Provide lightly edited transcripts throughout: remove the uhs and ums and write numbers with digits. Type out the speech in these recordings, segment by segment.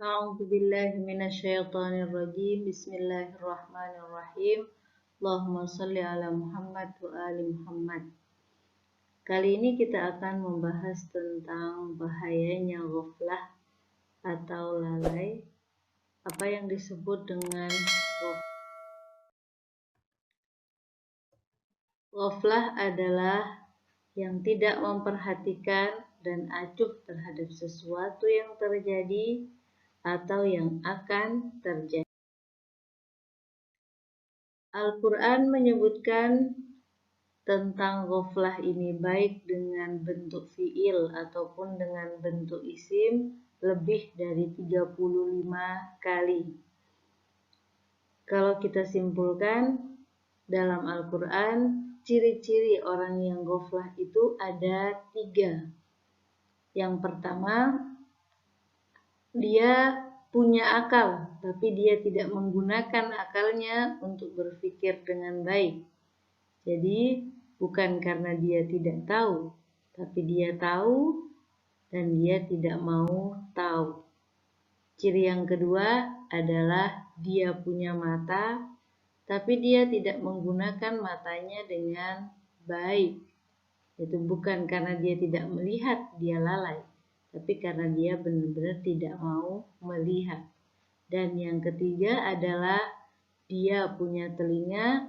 A'udzu billahi minasyaitonir rajim. Bismillahirrahmanirrahim. Allahumma shalli ala Muhammad wa ali Muhammad. Kali ini kita akan membahas tentang bahayanya ghaflah atau lalai. Apa yang disebut dengan ghaflah adalah yang tidak memperhatikan dan acuh terhadap sesuatu yang terjadi atau yang akan terjadi. Al-Quran menyebutkan tentang ghaflah ini baik dengan bentuk fiil ataupun dengan bentuk isim lebih dari 35 kali. Kalau kita simpulkan dalam Al-Quran, ciri-ciri orang yang ghaflah itu ada 3. Yang pertama, dia punya akal, tapi dia tidak menggunakan akalnya untuk berpikir dengan baik. Jadi, bukan karena dia tidak tahu, tapi dia tahu dan dia tidak mau tahu. Ciri yang kedua adalah dia punya mata, tapi dia tidak menggunakan matanya dengan baik. Itu bukan karena dia tidak melihat, dia lalai, tapi karena dia benar-benar tidak mau melihat. Dan yang ketiga adalah dia punya telinga,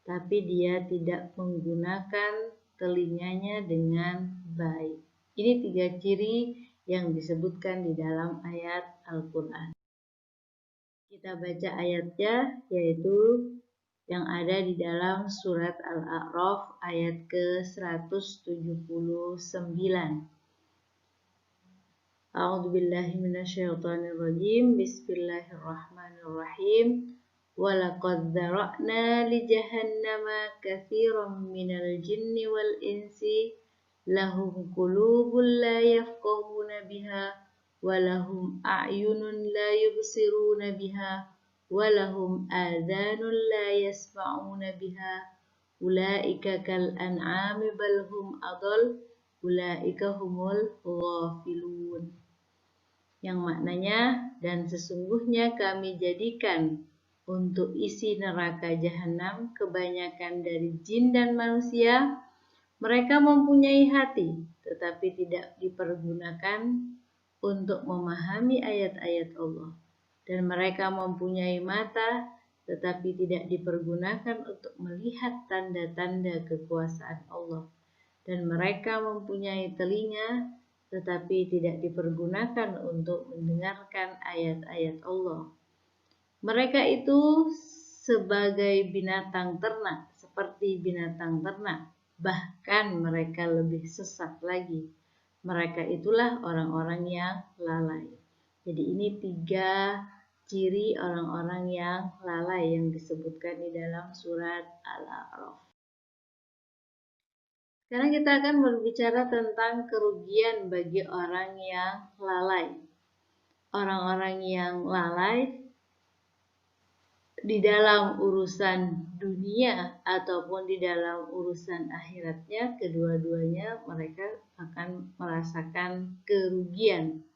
tapi dia tidak menggunakan telinganya dengan baik. Ini 3 ciri yang disebutkan di dalam ayat Al-Quran. Kita baca ayatnya, yaitu yang ada di dalam surat Al-A'raf ayat ke-179. A'udzubillahi minasyaitonirrajim. Bismillahirrahmanirrahim. Walaqad dzara'na li jahannama katsiran minal jinni wal insi lahum qulubun la yafqahuna biha wa lahum a'yunun la yubsiruna biha wa lahum adhanun la yasma'una biha ulaika kal an'ami bal hum adall ulaika humul ghafilun. Yang maknanya, dan sesungguhnya kami jadikan untuk isi neraka jahanam kebanyakan dari jin dan manusia. Mereka mempunyai hati, tetapi tidak dipergunakan untuk memahami ayat-ayat Allah. Dan mereka mempunyai mata, tetapi tidak dipergunakan untuk melihat tanda-tanda kekuasaan Allah. Dan mereka mempunyai telinga, tetapi tidak dipergunakan untuk mendengarkan ayat-ayat Allah. Mereka itu sebagai binatang ternak, seperti binatang ternak, bahkan mereka lebih sesat lagi. Mereka itulah orang-orang yang lalai. Jadi ini 3 ciri orang-orang yang lalai yang disebutkan di dalam surat Al-A'raf. Sekarang kita akan berbicara tentang kerugian bagi orang yang lalai. Orang-orang yang lalai di dalam urusan dunia ataupun di dalam urusan akhiratnya, kedua-duanya mereka akan merasakan kerugian.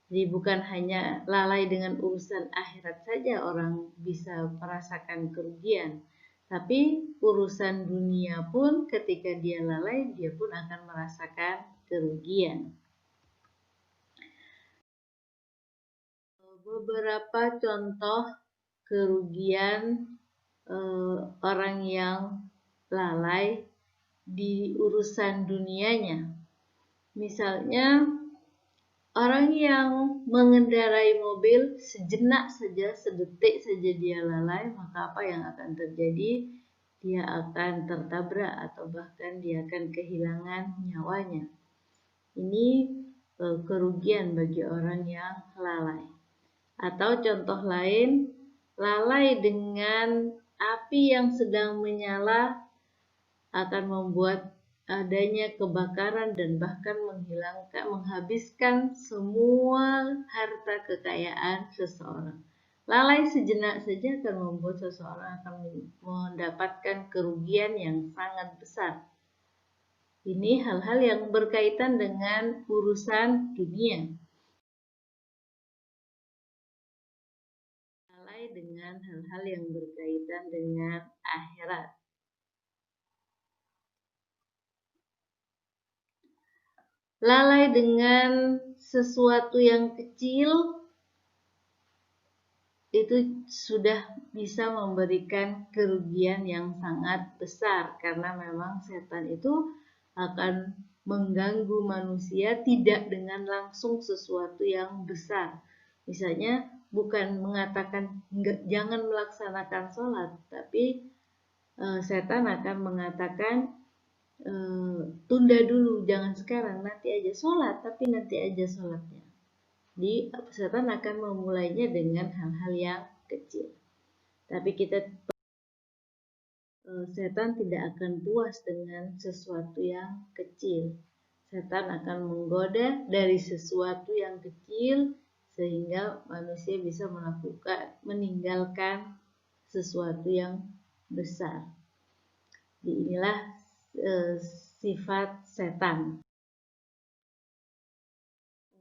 Jadi bukan hanya lalai dengan urusan akhirat saja orang bisa merasakan kerugian, tapi urusan dunia pun ketika dia lalai, dia pun akan merasakan kerugian. Beberapa contoh kerugian orang yang lalai di urusan dunianya. Misalnya, orang yang mengendarai mobil sejenak saja, sedetik saja dia lalai, maka apa yang akan terjadi? Dia akan tertabrak atau bahkan dia akan kehilangan nyawanya. Ini kerugian bagi orang yang lalai. Atau contoh lain, lalai dengan api yang sedang menyala akan membuat adanya kebakaran dan bahkan menghabiskan semua harta kekayaan seseorang. Lalai sejenak saja akan membuat seseorang akan mendapatkan kerugian yang sangat besar. Ini hal-hal yang berkaitan dengan urusan dunia. lalai dengan hal-hal yang berkaitan dengan akhirat. Lalai dengan sesuatu yang kecil itu sudah bisa memberikan kerugian yang sangat besar, karena memang setan itu akan mengganggu manusia tidak dengan langsung sesuatu yang besar. Misalnya bukan mengatakan jangan melaksanakan sholat, tapi setan akan mengatakan tunda dulu, jangan sekarang, nanti aja sholat, tapi nanti aja sholatnya. Jadi setan akan memulainya dengan hal-hal yang kecil. Tapi setan tidak akan puas dengan sesuatu yang kecil. Setan akan menggoda dari sesuatu yang kecil sehingga manusia bisa meninggalkan sesuatu yang besar. Jadi inilah sifat setan.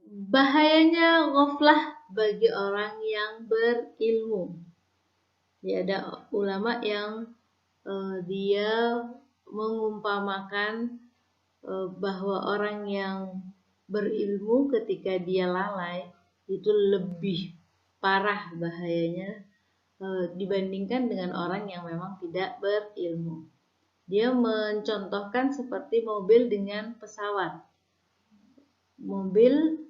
Bahayanya ghaflah bagi orang yang berilmu. Ya, ada ulama yang dia mengumpamakan bahwa orang yang berilmu ketika dia lalai itu lebih parah bahayanya dibandingkan dengan orang yang memang tidak berilmu. Dia mencontohkan seperti mobil dengan pesawat. Mobil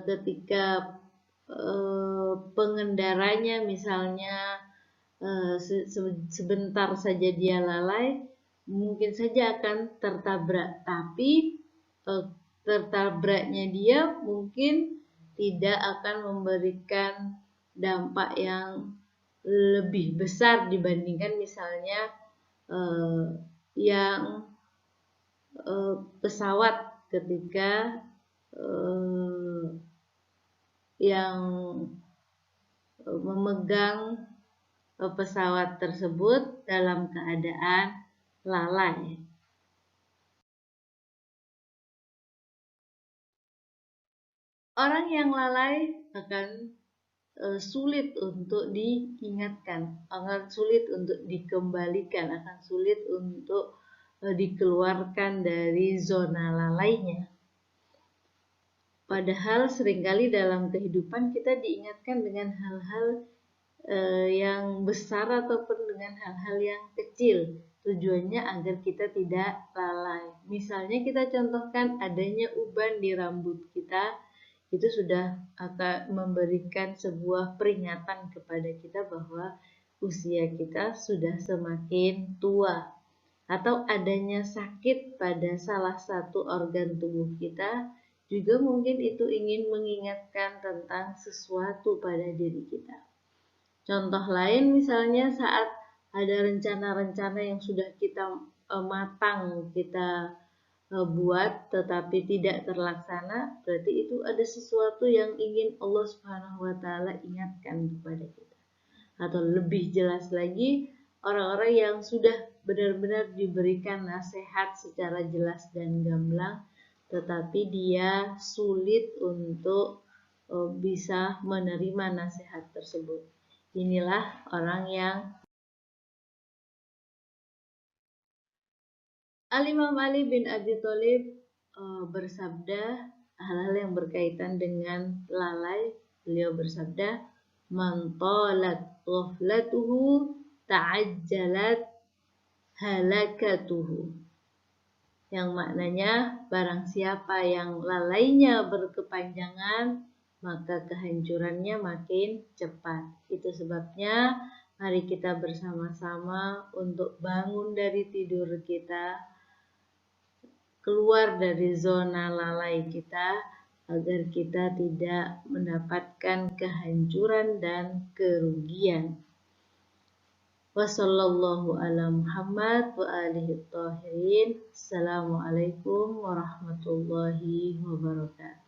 ketika pengendaranya misalnya sebentar saja dia lalai, mungkin saja akan tertabrak, tapi tertabraknya dia mungkin tidak akan memberikan dampak yang lebih besar dibandingkan misalnya yang pesawat ketika yang memegang pesawat tersebut dalam keadaan lalai. Orang yang lalai akan sulit untuk diingatkan, akan sulit untuk dikembalikan, akan sulit untuk dikeluarkan dari zona lalainya. Padahal seringkali dalam kehidupan kita diingatkan dengan hal-hal yang besar ataupun dengan hal-hal yang kecil. Tujuannya agar kita tidak lalai. Misalnya kita contohkan adanya uban di rambut kita, itu sudah akan memberikan sebuah peringatan kepada kita bahwa usia kita sudah semakin tua. Atau adanya sakit pada salah satu organ tubuh kita, juga mungkin itu ingin mengingatkan tentang sesuatu pada diri kita. Contoh lain misalnya saat ada rencana-rencana yang sudah kita matang kita buat tetapi tidak terlaksana, berarti itu ada sesuatu yang ingin Allah Subhanahu wa taala ingatkan kepada kita. Atau lebih jelas lagi, orang-orang yang sudah benar-benar diberikan nasihat secara jelas dan gamblang, tetapi dia sulit untuk bisa menerima nasihat tersebut. Inilah orang yang Al-Imam Ali bin Abi Thalib bersabda hal-hal yang berkaitan dengan lalai. Beliau bersabda, "Man talat ghaflatuhu ta'ajjalat halakatuhu." Yang maknanya barang siapa yang lalainya berkepanjangan, maka kehancurannya makin cepat. Itu sebabnya mari kita bersama-sama untuk bangun dari tidur kita, keluar dari zona lalai kita, agar kita tidak mendapatkan kehancuran dan kerugian. Wassallallahu ala Muhammad wa alihi tahirin. Assalamualaikum warahmatullahi wabarakatuh.